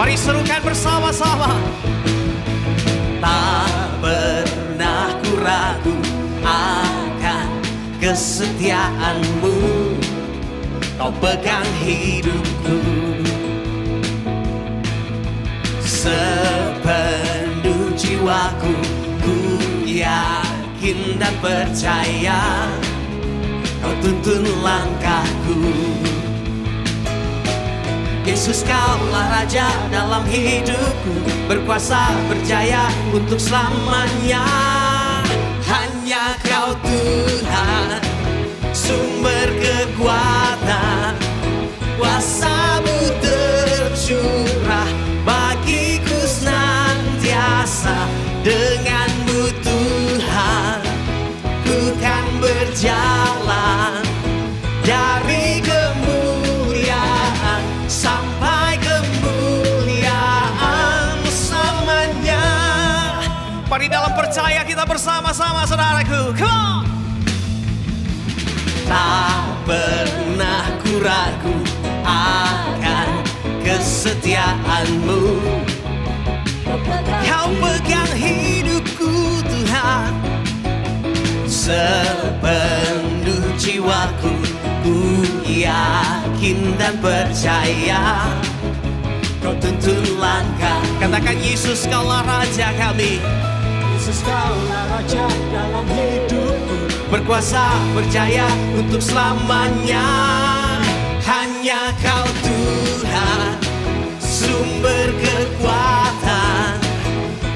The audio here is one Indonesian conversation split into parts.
Mari serukan bersama-sama. Tak pernah ku ragu akan kesetiaanmu, kau pegang hidupku. Sepenuh jiwaku ku yakin dan percaya, kau tuntun langkahku. Yesus, kaulah Raja dalam hidupku, berkuasa berjaya untuk selamanya. Hanya Kau Tuhan, sumber kekuatan, kuasa-Mu tercurah bagiku senantiasa. Dengan-Mu Tuhan, ku kan berjalan dari kemuliaan sampai kemuliaan selamanya. Mari dalam percaya kita bersama-sama, saudaraku. Come on. Tak pernah ku ragu akan kesetiaanmu, Kau pegang hidupku Tuhan. Sepenuh jiwaku ku yakin dan percaya, Kau tuntun langkah. Katakan, Yesus, Kaulah Raja kami. Yesus, Kaulah Raja dalam hidupku, berkuasa berjaya untuk selamanya. Hanya Kau Tuhan, sumber kekuatan,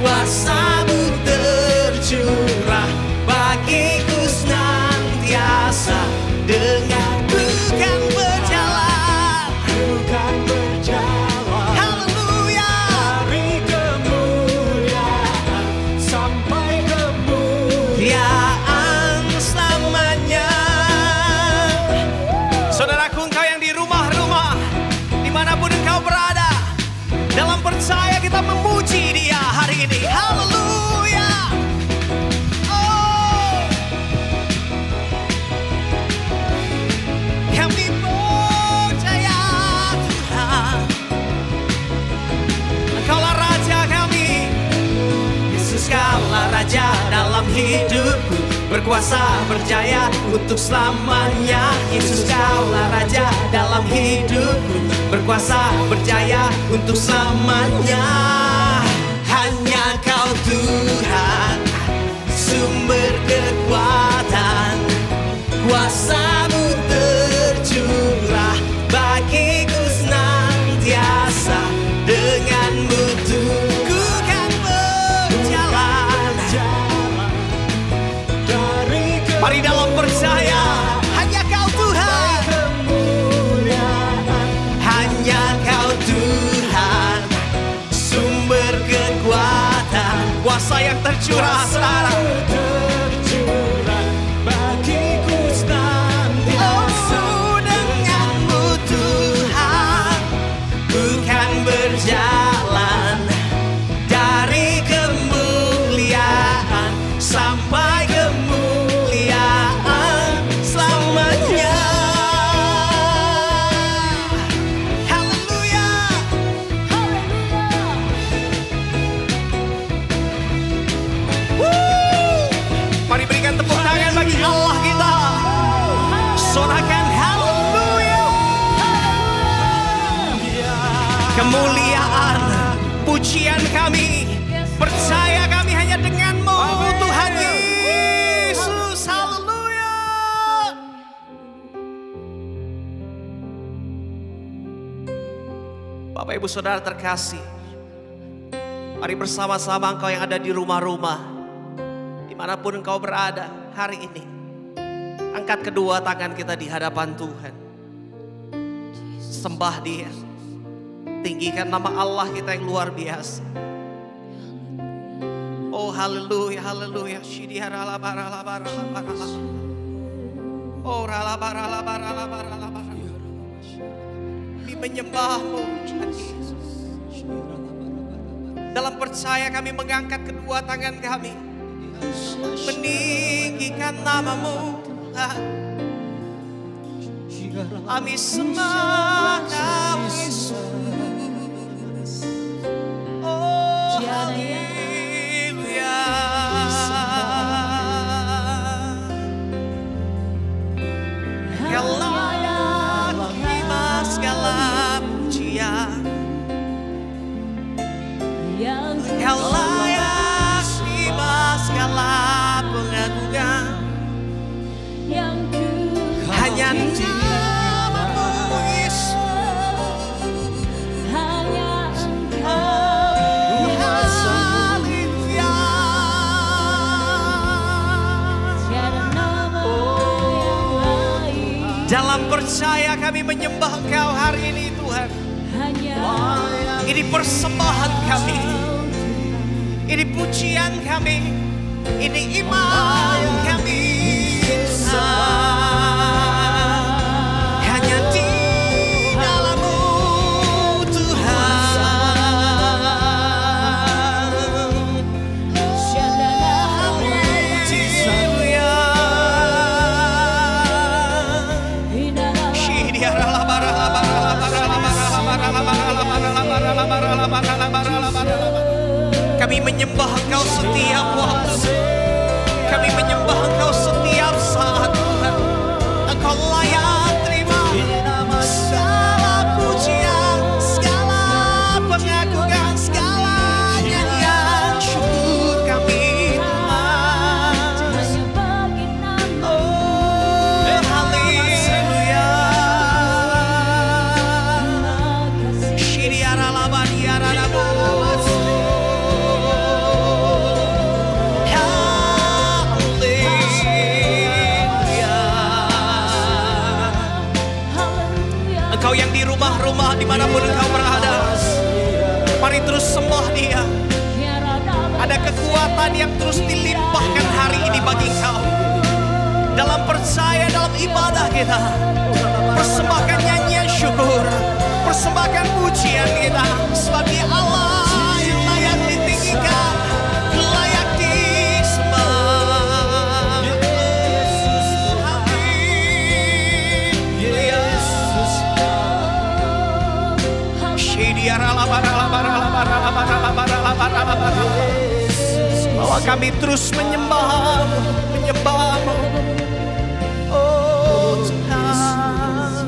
kuasa-Mu tercurah bagiku senantiasa. Dengan-Mu kan berjalan, bukan berjalan, haleluya, dari kemuliaan sampai kemuliaan. selamanya. Saudaraku, engkau yang di rumah-rumah, dimanapun engkau berada, dalam percaya kita memuji Dia hari ini. Haleluya. Oh, kami percaya Tuhan, Engkaulah Raja kami. Yesus, Kaulah Raja dalam hidupku, berkuasa berjaya untuk selamanya. Yesus, Kaulah Raja dalam hidupku, berkuasa berjaya untuk selamanya. Hanya Kau Tuhan, sumber kekuatan, kuasa-Mu tercurah bagiku senantiasa. Dengan-Mu ku kan berjalan dari mari dalam percaya. Hanya Kau Tuhan, kemuliaan. hanya Kau Tuhan, sumber kekuatan, kuasa yang tercurah, saudara. Tercurah bagiku senantiasa. Oh, dengan-Mu Tuhan, ku kan berjalan dari kemuliaan sampai kemuliaan selamanya. Haleluya. Woo. Mari berikan tepuk tangan bagi Allah kita. Sorakan haleluya. Kemuliaan, pujian kami, percaya kami hanya dengan-Mu Tuhan Yesus. Haleluya. Bapak Ibu Saudara terkasih, mari bersama-sama engkau yang ada di rumah-rumah, dimanapun engkau berada hari ini, angkat kedua tangan kita di hadapan Tuhan. Sembah Dia, tinggikan nama Allah kita yang luar biasa. Oh haleluya, haleluya. Oh kami menyembah-Mu Tuhan Yesus. Dalam percaya kami mengangkat kedua tangan kami, meninggikan nama-Mu Tuhan. Kami sembah Kau Yesus. Hanya namamu Yesus. Hanya Haleluya. tiada nama yang lain. Dalam percaya kami menyembah Engkau hari ini Tuhan. Hanya Ini persembahan kami. Ini pujian kami. Ini iman kami. Hanya di dalam-Mu Tuhan. tiada nama Haleluya. indah Kami menyembah Engkau setiap waktu. Kami menyembah Engkau setiap saat Tuhan. Engkau layak terima segala pujian, segala pengagungan, segala nyanyian syukur kami Tuhan. hanya bagi nama Oh, haleluya. kasih. Shiriara labadiara labo. Haleluya. Engkau yang di rumah-rumah dimanapun engkau berada, mari terus sembah Dia. Tiada nama Ada kekuatan yang terus dilimpahkan hari ini bagi engkau. Dalam percaya, dalam ibadah kita, persembahkan nyanyian syukur, persembahkan pujian kita, sebab Dia Allah yang layak ditinggikan, layak disembah. Bahwa kami terus menyembah-Mu, menyembah-Mu. Oh Tuhan,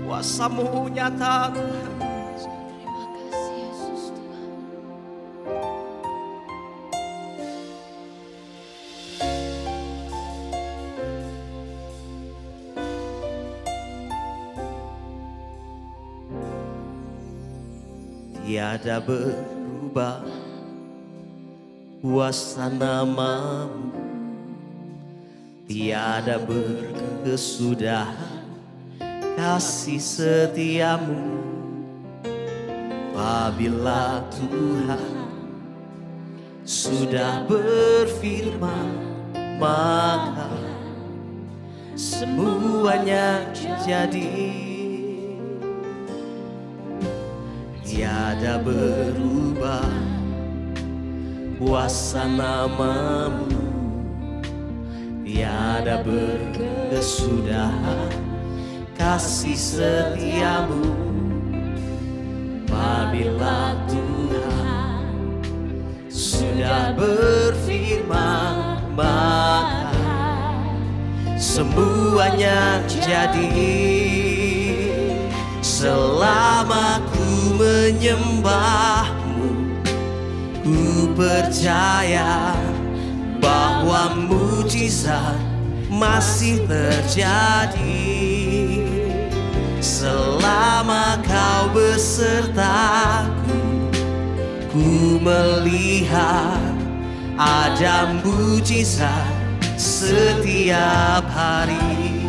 kuasa-Mu nyata Tuhan. Terima kasih Yesus Tuhan. Tiada berubah kuasa nama-Mu, tiada berkesudahan kasih setia-Mu. Apabila Tuhan sudah berfirman, maka semuanya jadi. Tiada berubah kuasa nama-Mu, tiada berkesudahan kasih setia-Mu. Apabila Tuhan sudah berfirman, maka semuanya jadi. Selama ku menyembah-Mu, ku percaya bahwa mujizat masih terjadi. Selama Kau besertaku, ku melihat ada mujizat setiap hari.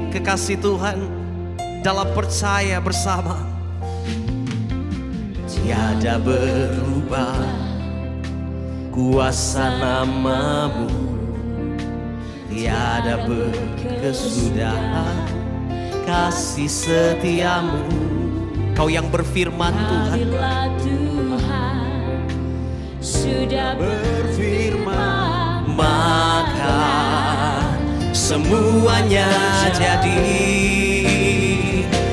Kekasih Tuhan, dalam percaya bersama, tiada berubah kuasa nama-Mu, tiada berkesudahan kasih setia-Mu. Kau yang berfirman Tuhan, Apabila Tuhan sudah berfirman, maka semuanya jadi.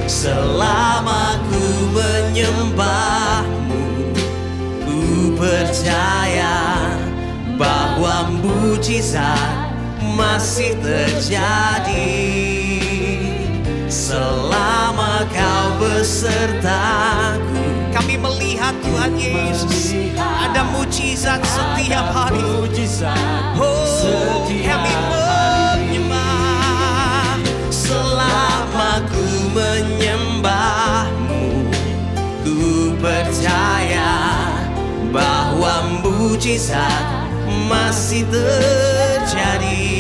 Selama ku menyembah-Mu, ku percaya bahwa mujizat masih terjadi. Selama Kau besertaku, kami melihat Tuhan Yesus, ada mujizat setiap hari. Oh, kami mujizat masih terjadi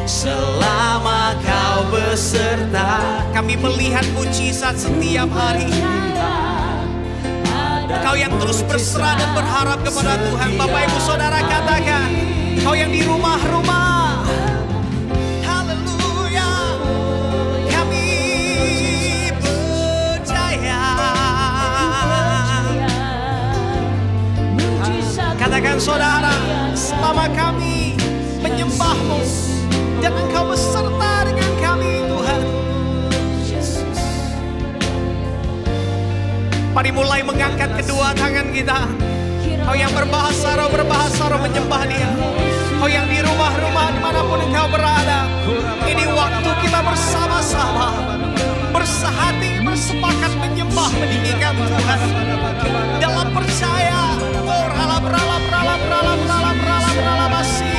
selama kau beserta. Kami melihat mujizat setiap hari. Kau yang terus berserah dan berharap kepada Tuhan. Bapak Ibu Saudara katakan, kau yang di rumah-rumah, haleluya, kami percaya. Katakan saudara, selama kami menyembah-Mu dan Engkau beserta dengan kami Tuhan. Mari mulai mengangkat kedua tangan kita. Kau yang berbahasa roh menyembah Dia. Kau yang di rumah-rumah dimanapun engkau berada. Ini waktu kita bersama-sama, bersehati, bersepakat menyembah, meninggikan Tuhan. Dalam percaya, oh ralap masih.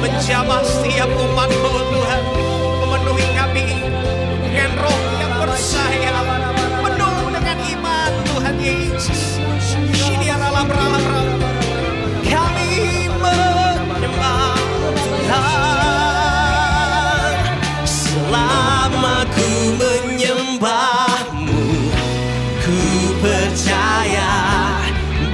Menjamah setiap umat-Mu Tuhan, memenuhi kami dengan roh yang percaya, penuh dengan iman Tuhan Yesus. Kami menyembah Tuhan. Selama ku menyembah-Mu, ku percaya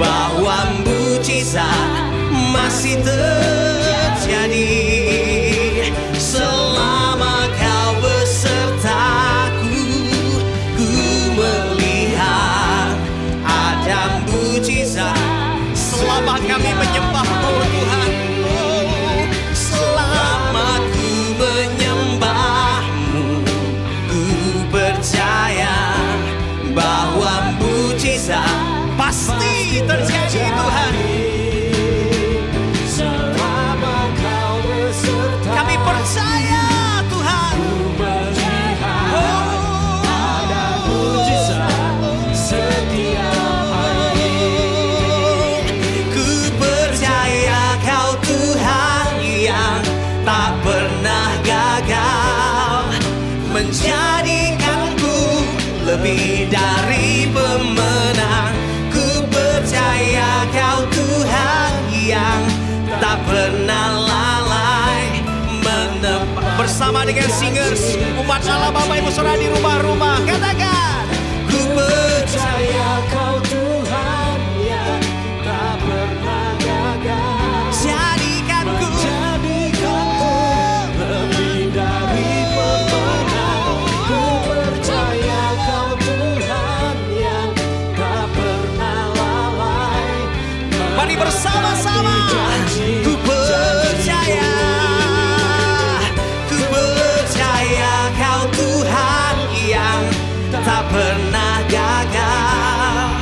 bahwa mujizat masih terjadi. Selama kau besertaku, ku melihat ada mujizat. Selama kami menyembah-Mu Tuhan, oh, selama ku menyembah-Mu, ku percaya bahwa mujizat pasti terjadi Tuhan. Kami percaya Tuhan. Ada mujizat setiap hari. Ku percaya Kau Tuhan yang tak pernah gagal, menjadikanku lebih dari pemenang. Ku percaya Kau Tuhan yang tak pernah lalai, bersama dengan singers umat Allah. Bapak Ibu Saudara di rumah-rumah katakan, ku percaya Kau Tuhan yang tak pernah gagal, jadikanku lebih dari pemenang. Ku percaya Kau Tuhan yang tak pernah lalai. Mari bersama-sama. Ku percaya, ku percaya Kau Tuhan yang tak pernah gagal,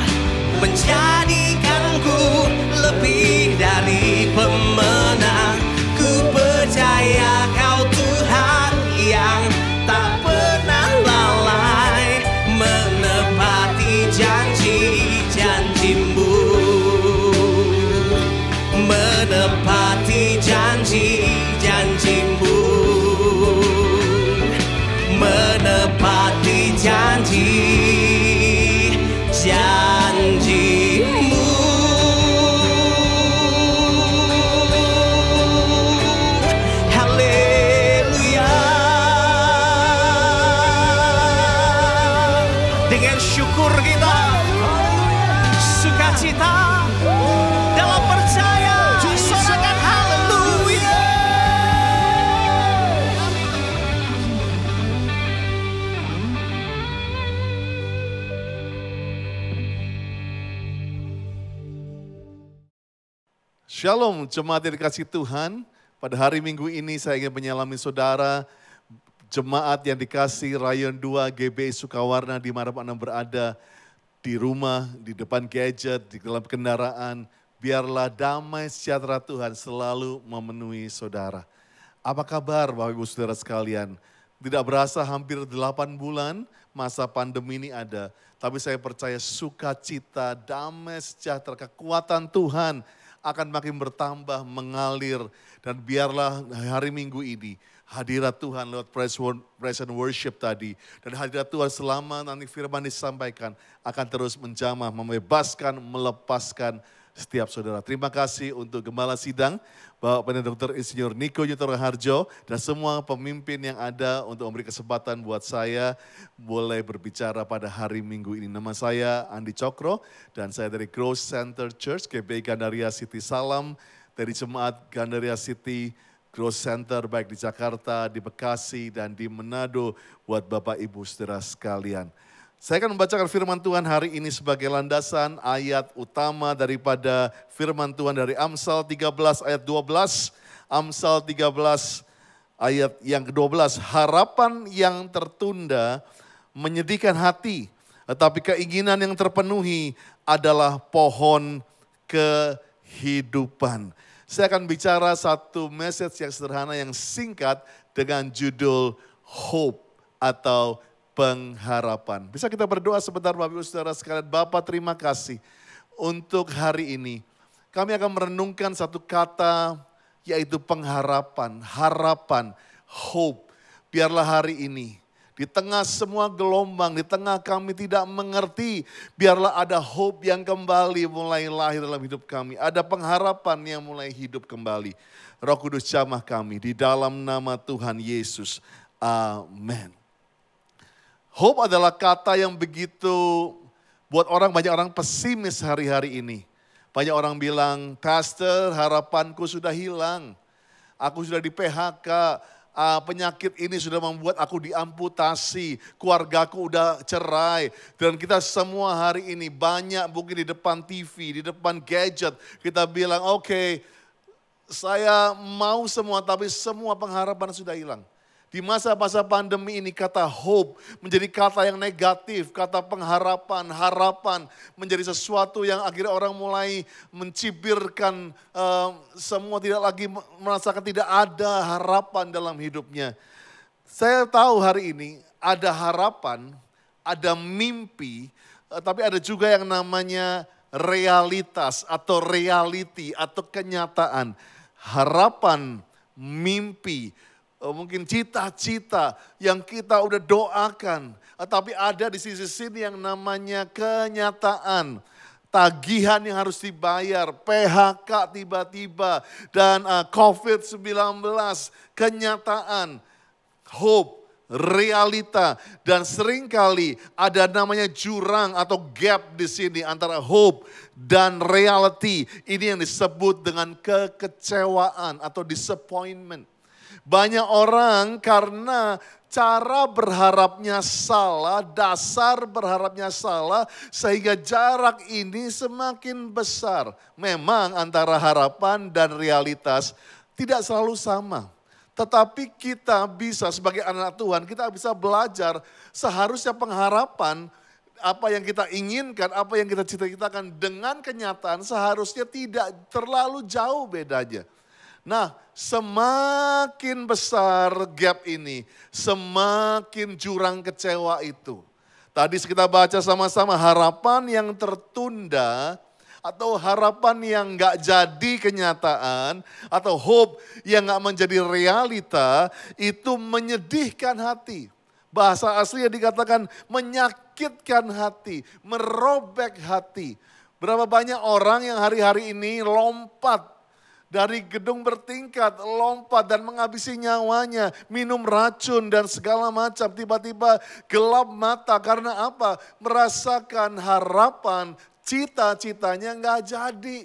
menjadikanku lebih dari pemenang. Ku percaya Kau Tuhan yang tak pernah lalai, menepati janji-janji-Mu, menepati janji-janji-Mu, menepati janji-janji-Mu. Haleluya. Dengan syukur kita, sukacita, dalam percaya, sorakan haleluya. Shalom, jemaat yang dikasihi Tuhan. Pada hari Minggu ini saya ingin menyalami saudara, jemaat yang dikasihi Rayon 2 GBI Sukawarna dimanapun Anda berada, di rumah, di depan gadget, di dalam kendaraan. Biarlah damai sejahtera Tuhan selalu memenuhi saudara. Apa kabar Bapak Ibu Saudara sekalian? Tidak berasa hampir 8 bulan masa pandemi ini ada. Tapi saya percaya sukacita, damai sejahtera, kekuatan Tuhan akan makin bertambah, mengalir. Dan biarlah hari Minggu ini hadirat Tuhan lewat praise and worship tadi. Dan hadirat Tuhan selama nanti firman disampaikan akan terus menjamah, membebaskan, melepaskan setiap saudara. Terima kasih untuk Gembala Sidang, Bapak Pendeta Dr. Insinyur Niko Yuto Raharjo, dan semua pemimpin yang ada untuk memberi kesempatan buat saya boleh berbicara pada hari Minggu ini. Nama saya Andi Cokro, dan saya dari Growth Center Church, GBI Gandaria City. Salam dari Jemaat Gandaria City Growth Center, baik di Jakarta, di Bekasi, dan di Manado, buat Bapak Ibu Saudara sekalian. Saya akan membacakan firman Tuhan hari ini sebagai landasan ayat utama daripada firman Tuhan dari Amsal 13 ayat 12. Amsal 13 ayat yang ke-12. Harapan yang tertunda menyedihkan hati, tetapi keinginan yang terpenuhi adalah pohon kehidupan. Saya akan bicara satu message yang sederhana, yang singkat dengan judul Hope atau pengharapan. Bisa kita berdoa sebentar Bapak Ibu Saudara sekalian. Bapa, terima kasih untuk hari ini. Kami akan merenungkan satu kata, yaitu pengharapan, harapan, hope. Biarlah hari ini di tengah semua gelombang, di tengah kami tidak mengerti, biarlah ada hope yang kembali mulai lahir dalam hidup kami. Ada pengharapan yang mulai hidup kembali. Roh Kudus jamah kami di dalam nama Tuhan Yesus. Amin. Hope adalah kata yang begitu buat banyak orang pesimis hari-hari ini. Banyak orang bilang, Pastor, harapanku sudah hilang. Aku sudah di PHK, penyakit ini sudah membuat aku diamputasi, keluargaku udah cerai. Dan kita semua hari ini banyak mungkin di depan TV, di depan gadget. Kita bilang, oke, saya mau semua, tapi semua pengharapan sudah hilang. Di masa-masa pandemi ini kata hope menjadi kata yang negatif, kata pengharapan, harapan menjadi sesuatu yang akhirnya orang mulai mencibirkan, semua tidak lagi merasakan tidak ada harapan dalam hidupnya. Saya tahu hari ini ada harapan, ada mimpi, tapi ada juga yang namanya realitas atau reality atau kenyataan. Harapan, mimpi, mungkin cita-cita yang kita udah doakan. Tapi ada di sisi sini yang namanya kenyataan. Tagihan yang harus dibayar, PHK tiba-tiba, dan COVID-19, kenyataan, hope, realita. Dan seringkali ada namanya jurang atau gap di sini antara hope dan reality. Ini yang disebut dengan kekecewaan atau disappointment. Banyak orang karena cara berharapnya salah, dasar berharapnya salah, sehingga jarak ini semakin besar. Memang antara harapan dan realitas tidak selalu sama. Tetapi kita bisa sebagai anak Tuhan, kita bisa belajar seharusnya pengharapan, apa yang kita inginkan, apa yang kita cita-citakan dengan kenyataan seharusnya tidak terlalu jauh bedanya. Nah, semakin besar gap ini, semakin jurang kecewa itu. Tadi kita baca sama-sama harapan yang tertunda atau harapan yang gak jadi kenyataan atau hope yang gak menjadi realita itu menyedihkan hati. Bahasa aslinya dikatakan menyakitkan hati, merobek hati. Berapa banyak orang yang hari-hari ini lompat dari gedung bertingkat, lompat dan menghabisi nyawanya, minum racun dan segala macam. Tiba-tiba gelap mata karena apa? Merasakan harapan, cita-citanya nggak jadi.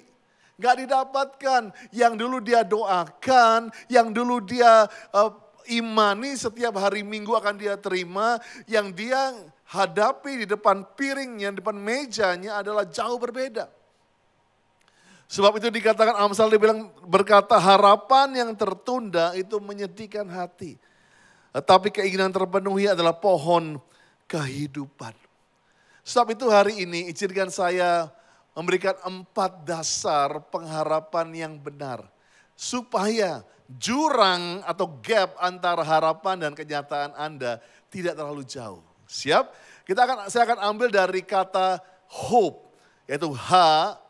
Nggak didapatkan. Yang dulu dia doakan, yang dulu dia imani setiap hari Minggu akan dia terima. Yang dia hadapi di depan piringnya, di depan mejanya adalah jauh berbeda. Sebab itu dikatakan Amsal berkata harapan yang tertunda itu menyedihkan hati. Tetapi keinginan terpenuhi adalah pohon kehidupan. Sebab itu hari ini izinkan saya memberikan 4 dasar pengharapan yang benar. Supaya jurang atau gap antara harapan dan kenyataan Anda tidak terlalu jauh. Siap? Saya akan ambil dari kata hope, yaitu H-O-P-E,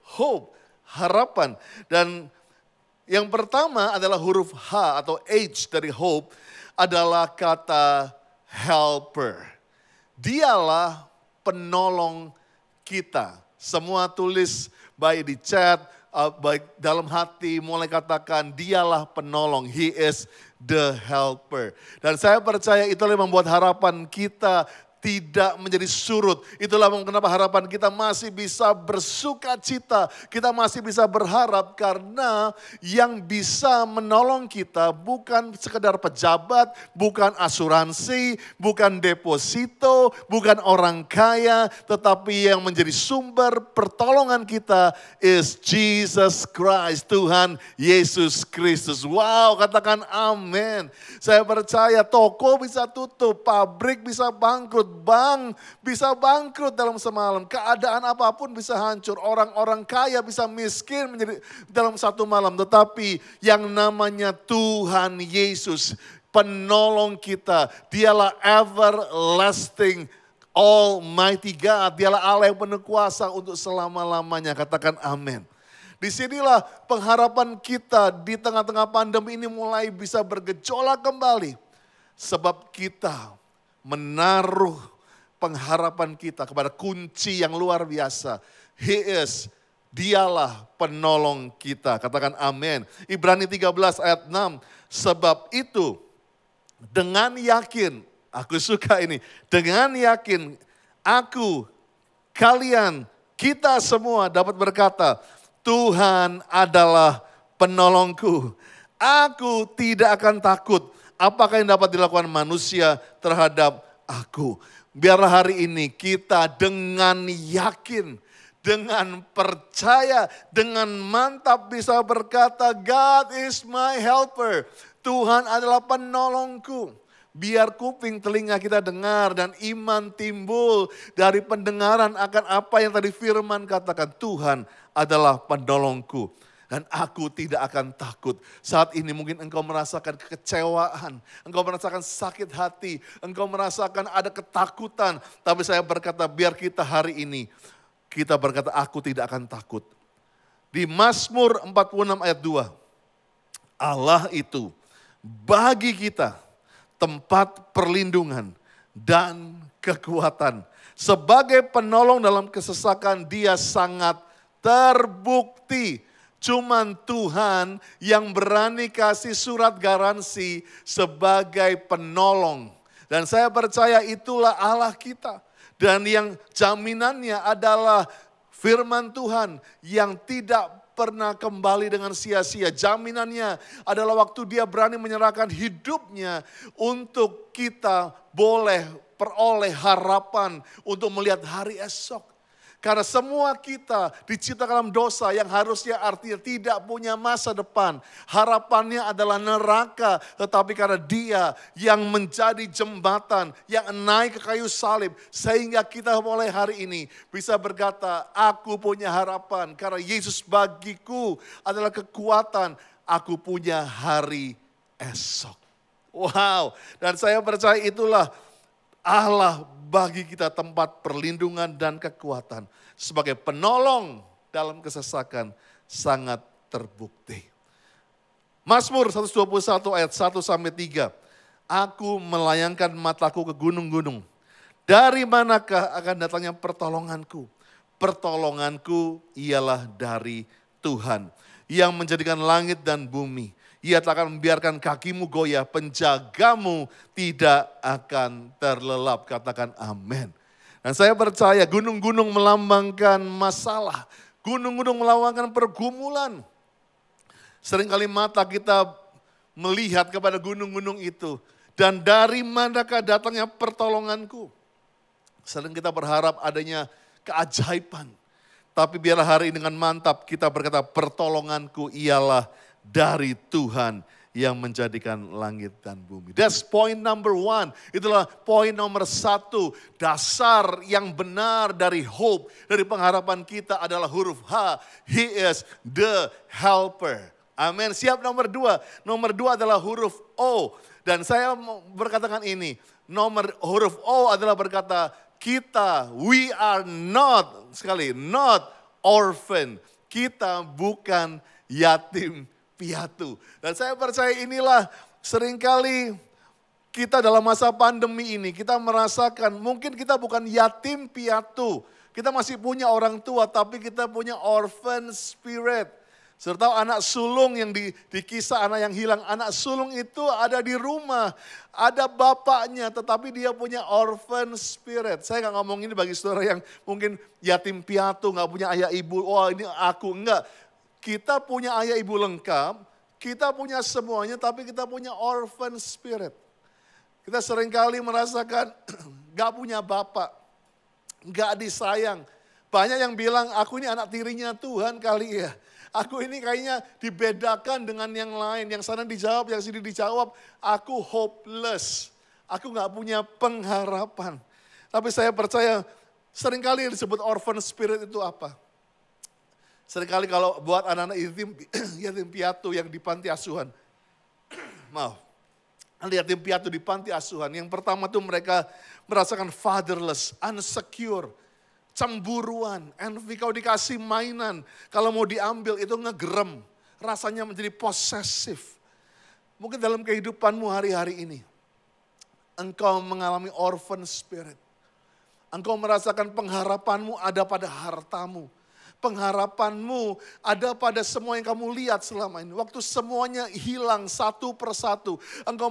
hope, harapan. Dan yang pertama adalah huruf H atau H dari hope adalah kata helper. Dialah penolong kita. Semua tulis baik di chat, baik dalam hati, mulai katakan dialah penolong. He is the helper. Dan saya percaya itulah yang membuat harapan kita tidak menjadi surut. Itulah kenapa harapan kita masih bisa bersuka cita. Kita masih bisa berharap karena yang bisa menolong kita bukan sekedar pejabat, bukan asuransi, bukan deposito, bukan orang kaya. Tetapi yang menjadi sumber pertolongan kita is Jesus Christ, Tuhan Yesus Kristus. Wow, katakan amin. Saya percaya toko bisa tutup, pabrik bisa bangkrut, bank bisa bangkrut dalam semalam. Keadaan apapun bisa hancur. Orang-orang kaya bisa miskin menjadi dalam satu malam. Tetapi yang namanya Tuhan Yesus, penolong kita. Dialah everlasting Almighty God. Dialah Allah yang penuh kuasa untuk selama-lamanya. Katakan amin. Disinilah pengharapan kita di tengah-tengah pandemi ini mulai bisa bergejolak kembali. Sebab kita menaruh pengharapan kita kepada kunci yang luar biasa. Dialah penolong kita. Katakan amin. Ibrani 13 ayat 6. Sebab itu dengan yakin, aku suka ini. Dengan yakin aku, kalian, kita semua dapat berkata, Tuhan adalah penolongku. Aku tidak akan takut. Apakah yang dapat dilakukan manusia terhadap aku? Biarlah hari ini kita dengan yakin, dengan percaya, dengan mantap bisa berkata, God is my helper. Tuhan adalah penolongku. Biar kuping telinga kita dengar dan iman timbul dari pendengaran akan apa yang tadi firman katakan. Tuhan adalah penolongku. Dan aku tidak akan takut. Saat ini mungkin engkau merasakan kekecewaan. Engkau merasakan sakit hati. Engkau merasakan ada ketakutan. Tapi saya berkata biar kita hari ini. Kita berkata aku tidak akan takut. Di Mazmur 46 ayat 2. Allah itu bagi kita tempat perlindungan dan kekuatan. Sebagai penolong dalam kesesakan dia sangat terbukti. Cuman Tuhan yang berani kasih surat garansi sebagai penolong. Dan saya percaya itulah Allah kita. Dan yang jaminannya adalah firman Tuhan yang tidak pernah kembali dengan sia-sia. Jaminannya adalah waktu dia berani menyerahkan hidupnya untuk kita boleh peroleh harapan untuk melihat hari esok. Karena semua kita diciptakan dalam dosa yang harusnya artinya tidak punya masa depan. Harapannya adalah neraka. Tetapi karena dia yang menjadi jembatan, yang naik ke kayu salib. Sehingga kita mulai hari ini bisa berkata, aku punya harapan. Karena Yesus bagiku adalah kekuatan. Aku punya hari esok. Wow, dan saya percaya itulah Allah bagi kita tempat perlindungan dan kekuatan. Sebagai penolong dalam kesesakan sangat terbukti. Mazmur 121 ayat 1-3. Aku melayangkan mataku ke gunung-gunung. Dari manakah akan datangnya pertolonganku? Pertolonganku ialah dari Tuhan. Yang menjadikan langit dan bumi. Ia tak akan membiarkan kakimu goyah, penjagamu tidak akan terlelap. Katakan amin. Dan saya percaya gunung-gunung melambangkan masalah. Gunung-gunung melambangkan pergumulan. Seringkali mata kita melihat kepada gunung-gunung itu. Dan dari manakah datangnya pertolonganku? Sering kita berharap adanya keajaiban. Tapi biarlah hari ini dengan mantap kita berkata pertolonganku ialah dari Tuhan yang menjadikan langit dan bumi. That's point number 1. Itulah poin nomor 1. Dasar yang benar dari hope, dari pengharapan kita adalah huruf H. He is the helper. Amin. Siap nomor 2. Nomor 2 adalah huruf O. Dan saya mau berkatakan ini. Huruf O adalah berkata kita, we are not, sekali, not orphan. Kita bukan yatim piatu. Dan saya percaya inilah seringkali kita dalam masa pandemi ini, kita merasakan mungkin kita bukan yatim piatu. Kita masih punya orang tua, tapi kita punya orphan spirit. Serta anak sulung yang di kisah anak yang hilang. Anak sulung itu ada di rumah, ada bapaknya, tetapi dia punya orphan spirit. Saya nggak ngomong ini bagi saudara yang mungkin yatim piatu, nggak punya ayah ibu. Wah ini aku, enggak. Kita punya ayah ibu lengkap, kita punya semuanya, tapi kita punya orphan spirit. Kita seringkali merasakan gak punya bapak, gak disayang. Banyak yang bilang aku ini anak tirinya Tuhan kali ya. Aku ini kayaknya dibedakan dengan yang lain. Yang sana dijawab, yang sini dijawab. Aku hopeless, aku gak punya pengharapan. Tapi saya percaya seringkali yang disebut orphan spirit itu apa? Seringkali kalau buat anak-anak yatim piatu yang di panti asuhan. Maaf. Yatim piatu di panti asuhan. Yang pertama tuh mereka merasakan fatherless, insecure, cemburuan, envy. Kalau dikasih mainan, kalau mau diambil itu ngegerem. Rasanya menjadi possessive. Mungkin dalam kehidupanmu hari-hari ini, engkau mengalami orphan spirit. Engkau merasakan pengharapanmu ada pada hartamu. Pengharapanmu ada pada semua yang kamu lihat selama ini. Waktu semuanya hilang satu persatu. Engkau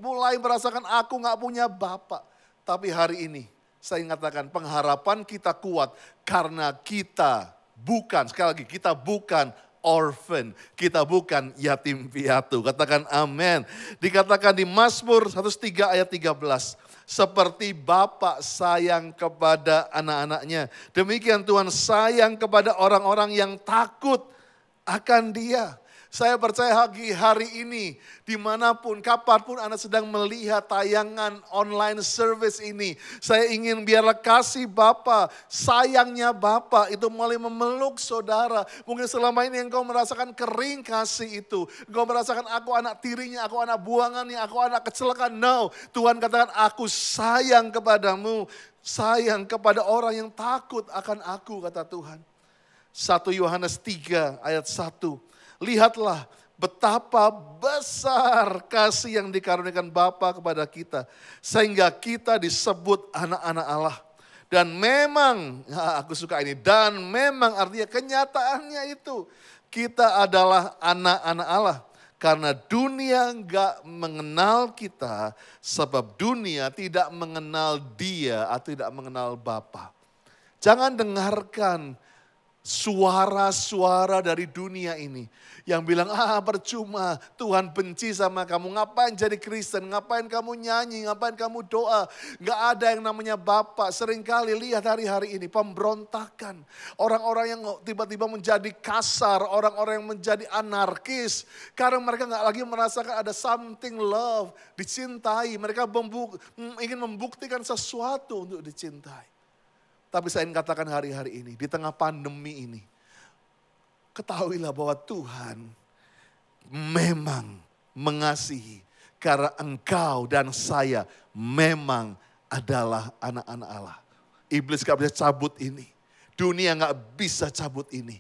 mulai merasakan aku gak punya bapak. Tapi hari ini saya katakan pengharapan kita kuat. Karena kita bukan, sekali lagi kita bukan orphan. Kita bukan yatim piatu. Katakan amin. Dikatakan di Mazmur 103 ayat 13. Seperti Bapa sayang kepada anak-anaknya. Demikian Tuhan sayang kepada orang-orang yang takut akan Dia. Saya percaya hari ini, dimanapun, kapanpun Anda sedang melihat tayangan online service ini. Saya ingin biarlah kasih Bapa, sayangnya Bapa itu mulai memeluk saudara. Mungkin selama ini engkau merasakan kering kasih itu. Engkau merasakan aku anak tirinya, aku anak buangannya, aku anak kecelakaan. No, Tuhan katakan aku sayang kepadamu. Sayang kepada orang yang takut akan aku, kata Tuhan. 1 Yohanes 3 ayat 1. Lihatlah betapa besar kasih yang dikaruniakan Bapa kepada kita. Sehingga kita disebut anak-anak Allah. Dan memang, aku suka ini, dan memang artinya kenyataannya itu. Kita adalah anak-anak Allah. Karena dunia enggak mengenal kita, sebab dunia tidak mengenal Dia atau tidak mengenal Bapa. Jangan dengarkan suara-suara dari dunia ini yang bilang, percuma, Tuhan benci sama kamu, ngapain jadi Kristen, ngapain kamu nyanyi, ngapain kamu doa, gak ada yang namanya Bapa. Seringkali lihat hari-hari ini pemberontakan, orang-orang yang tiba-tiba menjadi kasar, orang-orang yang menjadi anarkis, karena mereka gak lagi merasakan ada something love, dicintai, mereka ingin membuktikan sesuatu untuk dicintai. Tapi saya ingin katakan hari-hari ini, di tengah pandemi ini, ketahuilah bahwa Tuhan memang mengasihi. Karena engkau dan saya memang adalah anak-anak Allah. Iblis gak bisa cabut ini. Dunia gak bisa cabut ini.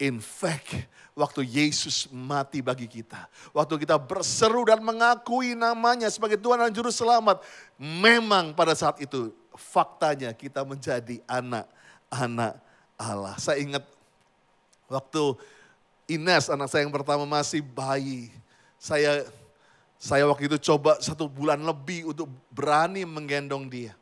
In fact, waktu Yesus mati bagi kita. Waktu kita berseru dan mengakui namanya sebagai Tuhan dan Juru Selamat. Memang pada saat itu faktanya kita menjadi anak-anak Allah. Saya ingat waktu Ines, anak saya yang pertama masih bayi. Saya waktu itu coba 1 bulan lebih untuk berani menggendong dia.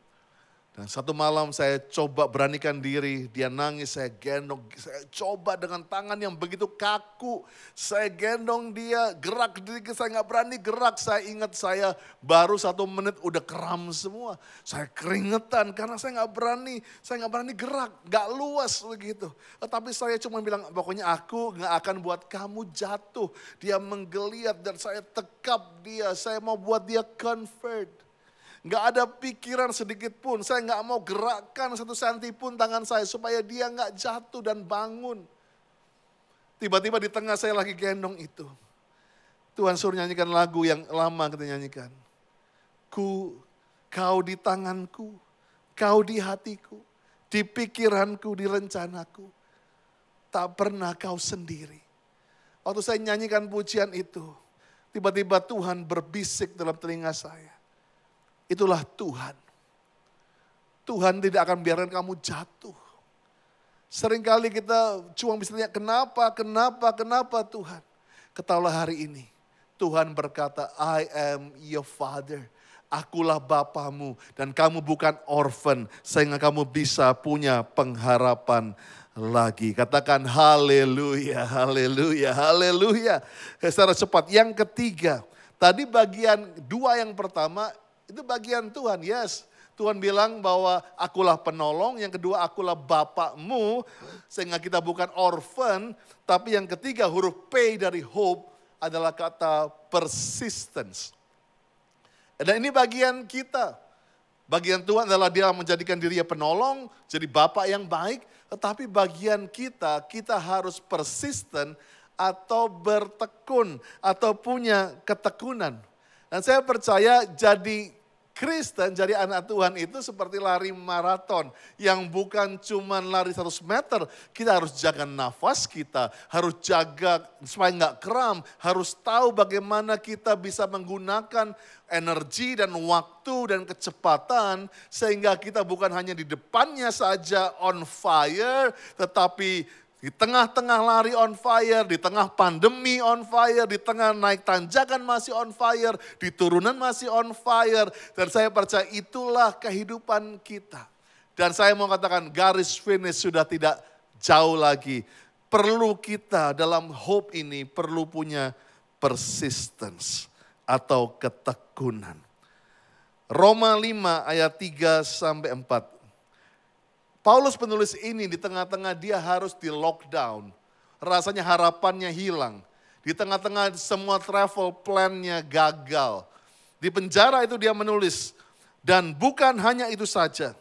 Dan satu malam saya coba beranikan diri, dia nangis, saya gendong. Saya coba dengan tangan yang begitu kaku, saya gendong dia, gerak dikit, saya gak berani gerak. Saya ingat saya baru 1 menit udah kram semua. Saya keringetan karena saya gak berani gerak, gak luas begitu. Tetapi saya cuma bilang, pokoknya aku gak akan buat kamu jatuh. Dia menggeliat dan saya tekap dia, saya mau buat dia convert. Gak ada pikiran sedikit pun, saya gak mau gerakkan 1 senti pun tangan saya supaya dia gak jatuh dan bangun. Tiba-tiba di tengah saya lagi gendong itu. Tuhan suruh nyanyikan lagu yang lama kita nyanyikan. Kau di tanganku, kau di hatiku, di pikiranku, di rencanaku. Tak pernah kau sendiri. Waktu saya nyanyikan pujian itu, tiba-tiba Tuhan berbisik dalam telinga saya. Itulah Tuhan. Tuhan tidak akan biarkan kamu jatuh. Seringkali kita cuma bisa tanya, kenapa Tuhan? Ketahuilah hari ini, Tuhan berkata, I am your father. Akulah bapamu dan kamu bukan orphan. Sehingga kamu bisa punya pengharapan lagi. Katakan haleluya, haleluya, haleluya. Secara cepat, yang ketiga. Tadi bagian dua yang pertama, itu bagian Tuhan, yes. Tuhan bilang bahwa akulah penolong, yang kedua akulah bapakmu. Sehingga kita bukan orphan, tapi yang ketiga huruf P dari hope adalah kata persistence. Dan ini bagian kita. Bagian Tuhan adalah dia menjadikan dirinya penolong, jadi bapak yang baik. Tetapi bagian kita, kita harus persisten atau bertekun atau punya ketekunan. Dan saya percaya jadi Kristen, jadi anak Tuhan itu seperti lari maraton. Yang bukan cuma lari 100 meter, kita harus jaga nafas kita, harus jaga supaya nggak kram, harus tahu bagaimana kita bisa menggunakan energi dan waktu dan kecepatan. Sehingga kita bukan hanya di depannya saja on fire, tetapi di tengah-tengah lari on fire, di tengah pandemi on fire, di tengah naik tanjakan masih on fire, di turunan masih on fire. Dan saya percaya itulah kehidupan kita. Dan saya mau katakan garis finish sudah tidak jauh lagi. Perlu kita dalam hope ini perlu punya persistence atau ketekunan. Roma 5 ayat 3 sampai 4. Paulus penulis ini di tengah-tengah dia harus di lockdown. Rasanya harapannya hilang. Di tengah-tengah semua travel plan-nya gagal. Di penjara itu dia menulis. Dan bukan hanya itu saja.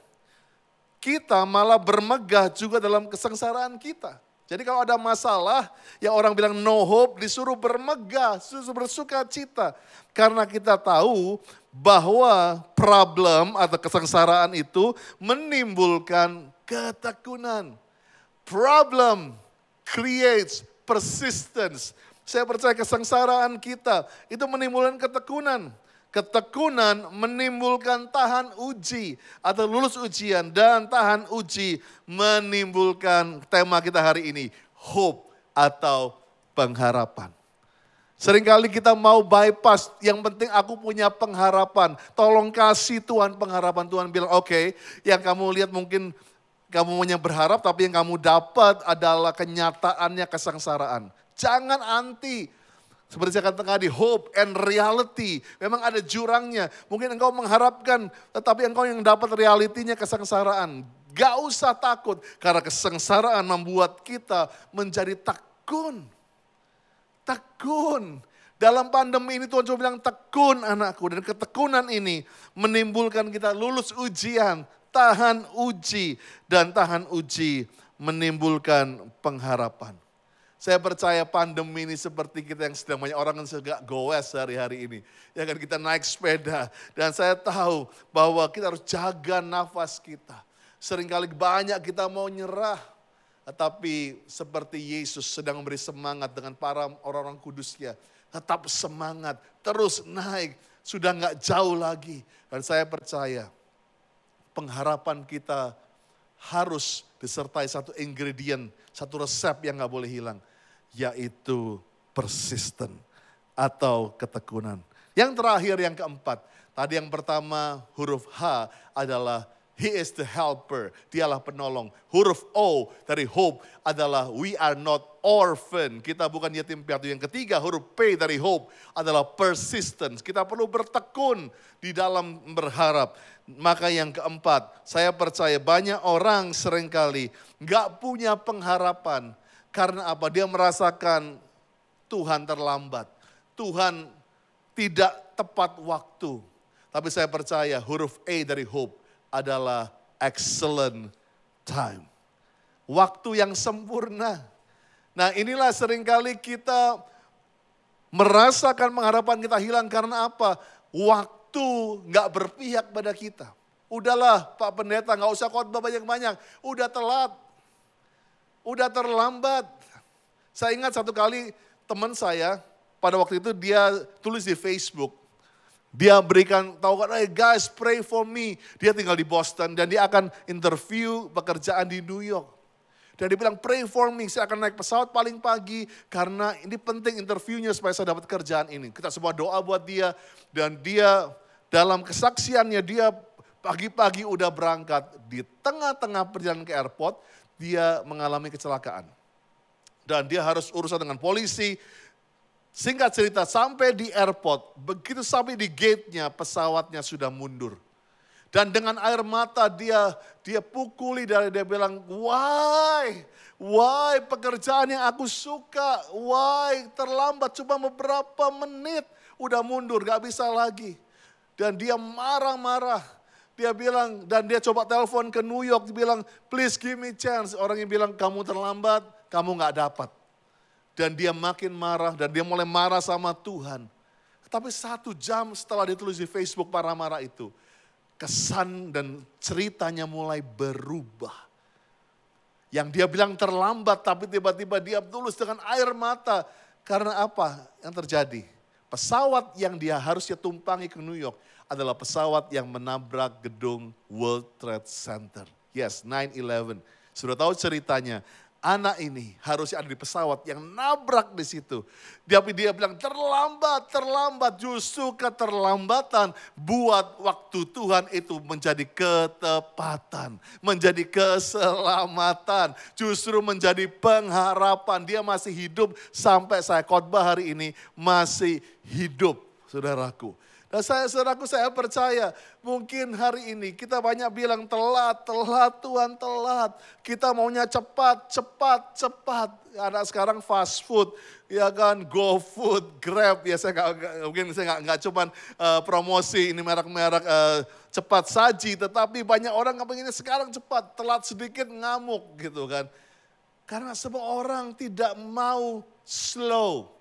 Kita malah bermegah juga dalam kesengsaraan kita. Jadi kalau ada masalah, ya orang bilang no hope, disuruh bermegah, disuruh bersuka cita. Karena kita tahu bahwa problem atau kesengsaraan itu menimbulkan ketekunan. Problem creates persistence. Saya percaya kesengsaraan kita itu menimbulkan ketekunan. Ketekunan menimbulkan tahan uji atau lulus ujian, dan tahan uji menimbulkan tema kita hari ini, hope atau pengharapan. Seringkali kita mau bypass, yang penting aku punya pengharapan. Tolong kasih Tuhan pengharapan. Tuhan bilang oke, yang kamu lihat mungkin kamu hanya berharap, tapi yang kamu dapat adalah kenyataannya kesengsaraan. Jangan anti. Seperti saya katakan tadi, hope and reality. Memang ada jurangnya. Mungkin engkau mengharapkan, tetapi engkau yang dapat realitinya kesengsaraan. Gak usah takut, karena kesengsaraan membuat kita menjadi tekun. Tekun. Dalam pandemi ini Tuhan cuma bilang tekun anakku. Dan ketekunan ini menimbulkan kita lulus ujian, tahan uji. Dan tahan uji menimbulkan pengharapan. Saya percaya pandemi ini seperti kita yang sedang banyak orang yang segak goes hari-hari ini. Ya kan, kita naik sepeda. Dan saya tahu bahwa kita harus jaga nafas kita. Seringkali banyak kita mau nyerah. Tapi seperti Yesus sedang memberi semangat dengan para orang-orang kudusnya. Tetap semangat, terus naik. Sudah gak jauh lagi. Dan saya percaya pengharapan kita harus disertai satu ingredient, satu resep yang gak boleh hilang. Yaitu persisten atau ketekunan. Yang terakhir, yang keempat. Tadi yang pertama huruf H adalah He is the helper, dialah penolong. Huruf O dari hope adalah we are not orphan, kita bukan yatim piatu. Yang ketiga huruf P dari hope adalah persistence, kita perlu bertekun di dalam berharap. Maka yang keempat, saya percaya banyak orang seringkali gak punya pengharapan. Karena apa? Dia merasakan Tuhan terlambat, Tuhan tidak tepat waktu. Tapi saya percaya huruf E dari hope adalah excellent time. Waktu yang sempurna. Nah inilah seringkali kita merasakan pengharapan kita hilang karena apa? Waktu nggak berpihak pada kita. Udahlah Pak Pendeta nggak usah khotbah banyak-banyak, udah telat, udah terlambat. Saya ingat satu kali teman saya pada waktu itu dia tulis di Facebook. Dia berikan tahu kan, hey guys pray for me. Dia tinggal di Boston dan dia akan interview pekerjaan di New York. Dan dia bilang pray for me, saya akan naik pesawat paling pagi karena ini penting interviewnya supaya saya dapat kerjaan ini. Kita semua doa buat dia dan dia dalam kesaksiannya dia pagi-pagi udah berangkat. Di tengah-tengah perjalanan ke airport dia mengalami kecelakaan. Dan dia harus urusan dengan polisi. Singkat cerita, sampai di airport, begitu sampai di gate-nya, pesawatnya sudah mundur. Dan dengan air mata dia pukuli dia bilang, why pekerjaan yang aku suka, why terlambat cuma beberapa menit, udah mundur, gak bisa lagi. Dan dia marah-marah, dia bilang, dan dia coba telepon ke New York, dia bilang, please give me chance. Orang yang bilang, kamu terlambat, kamu gak dapat. Dan dia makin marah dan dia mulai marah sama Tuhan. Tapi 1 jam setelah dia tulis di Facebook marah-marah itu, kesan dan ceritanya mulai berubah. Yang dia bilang terlambat tapi tiba-tiba dia tulis dengan air mata. Karena apa yang terjadi? Pesawat yang dia harusnya tumpangi ke New York adalah pesawat yang menabrak gedung World Trade Center. Yes, 9/11. Sudah tahu ceritanya. Anak ini harusnya ada di pesawat yang nabrak di situ. Tapi dia bilang terlambat. Justru keterlambatan buat waktu Tuhan itu menjadi ketepatan. Menjadi keselamatan. Justru menjadi pengharapan. Dia masih hidup sampai saya khotbah hari ini masih hidup, saudaraku. Dan saudaraku saya percaya mungkin hari ini kita banyak bilang telat Tuhan telat. Kita maunya cepat. Ada sekarang fast food, ya kan, GoFood, Grab. Ya mungkin saya nggak cuman promosi ini merek-merek cepat saji. Tetapi banyak orang pengennya sekarang cepat, telat sedikit ngamuk gitu kan. Karena semua orang tidak mau slow.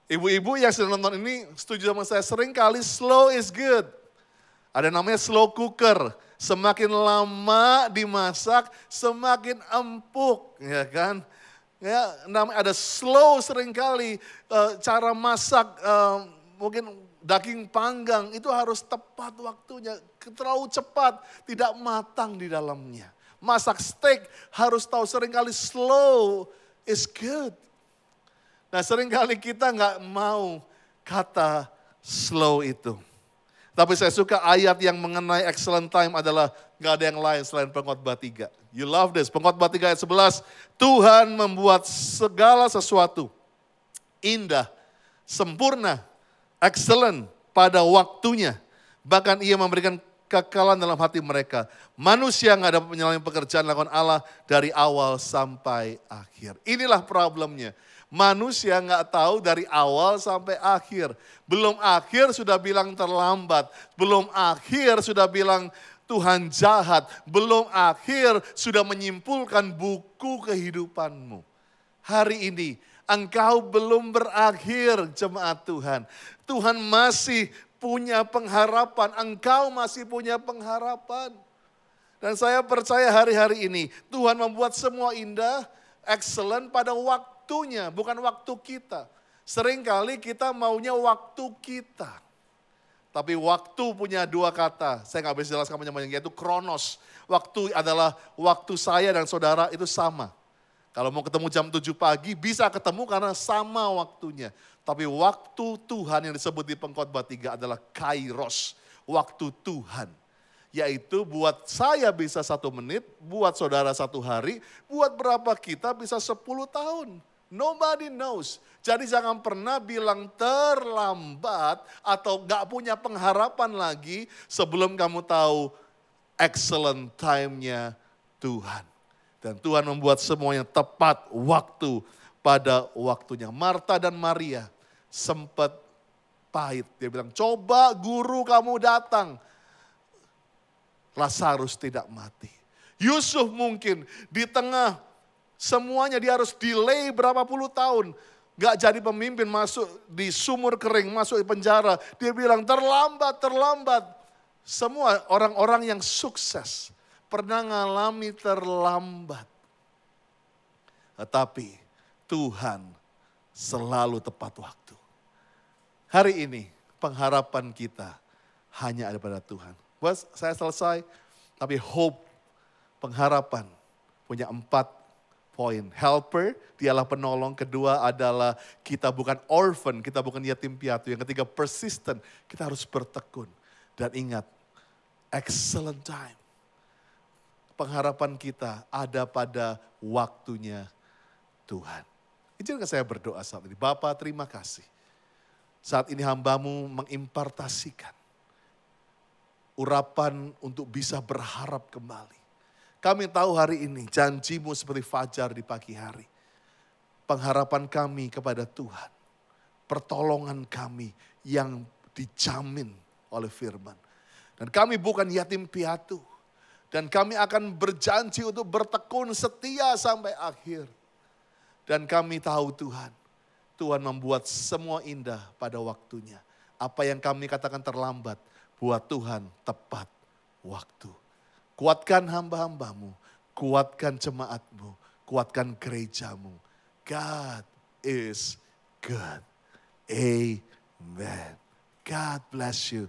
Ibu-ibu yang sedang nonton ini setuju sama saya, sering kali slow is good. Ada namanya slow cooker. Semakin lama dimasak, semakin empuk, ya kan? Ya, ada slow sering kali cara masak mungkin daging panggang itu harus tepat waktunya. Terlalu cepat, tidak matang di dalamnya. Masak steak harus tahu sering kali slow is good. Nah seringkali kita nggak mau kata slow itu. Tapi saya suka ayat yang mengenai excellent time adalah nggak ada yang lain selain Pengkhotbah 3. You love this. Pengkhotbah 3 ayat 11. Tuhan membuat segala sesuatu indah, sempurna, excellent pada waktunya. Bahkan ia memberikan kekekalan dalam hati mereka. Manusia nggak dapat menyelami pekerjaan lakukan Allah dari awal sampai akhir. Inilah problemnya. Manusia nggak tahu dari awal sampai akhir. Belum akhir sudah bilang terlambat. Belum akhir sudah bilang Tuhan jahat. Belum akhir sudah menyimpulkan buku kehidupanmu. Hari ini engkau belum berakhir jemaat Tuhan. Tuhan masih punya pengharapan. Engkau masih punya pengharapan. Dan saya percaya hari-hari ini Tuhan membuat semua indah, excellent pada waktunya, bukan waktu kita. Seringkali kita maunya waktu kita. Tapi waktu punya 2 kata, saya nggak bisa jelaskan banyak-banyak, yaitu kronos. Waktu adalah waktu saya dan saudara itu sama. Kalau mau ketemu jam 7 pagi bisa ketemu karena sama waktunya. Tapi waktu Tuhan yang disebut di Pengkhotbah 3 adalah kairos, waktu Tuhan. Yaitu buat saya bisa 1 menit, buat saudara 1 hari, buat berapa kita bisa 10 tahun. Nobody knows. Jadi jangan pernah bilang terlambat atau gak punya pengharapan lagi sebelum kamu tahu excellent time-nya Tuhan. Dan Tuhan membuat semuanya tepat waktu pada waktunya. Marta dan Maria sempat pahit. Dia bilang, coba guru kamu datang. Lazarus tidak mati. Yusuf mungkin di tengah Semuanya dia harus delay berapa puluh tahun. Gak jadi pemimpin, masuk di sumur kering, masuk di penjara. Dia bilang terlambat, terlambat. Semua orang-orang yang sukses pernah ngalami terlambat. Tetapi Tuhan selalu tepat waktu. Hari ini pengharapan kita hanya ada pada Tuhan. Bos, saya selesai. Tapi hope, pengharapan punya 4 poin. Helper, dialah penolong. Kedua adalah kita bukan orphan, kita bukan yatim piatu. Yang ketiga persistent, kita harus bertekun. Dan ingat, excellent time. Pengharapan kita ada pada waktunya Tuhan. Izinkan saya berdoa saat ini. Bapa, terima kasih. Saat ini hambamu mengimpartasikan urapan untuk bisa berharap kembali. Kami tahu hari ini janjimu seperti fajar di pagi hari. Pengharapan kami kepada Tuhan. Pertolongan kami yang dijamin oleh firman. Dan kami bukan yatim piatu. Dan kami akan berjanji untuk bertekun setia sampai akhir. Dan kami tahu Tuhan, Tuhan membuat semua indah pada waktunya. Apa yang kami katakan terlambat, buat Tuhan tepat waktu. Kuatkan hamba-hambamu, kuatkan jemaatmu, kuatkan gerejamu. God is good. Amen. God bless you.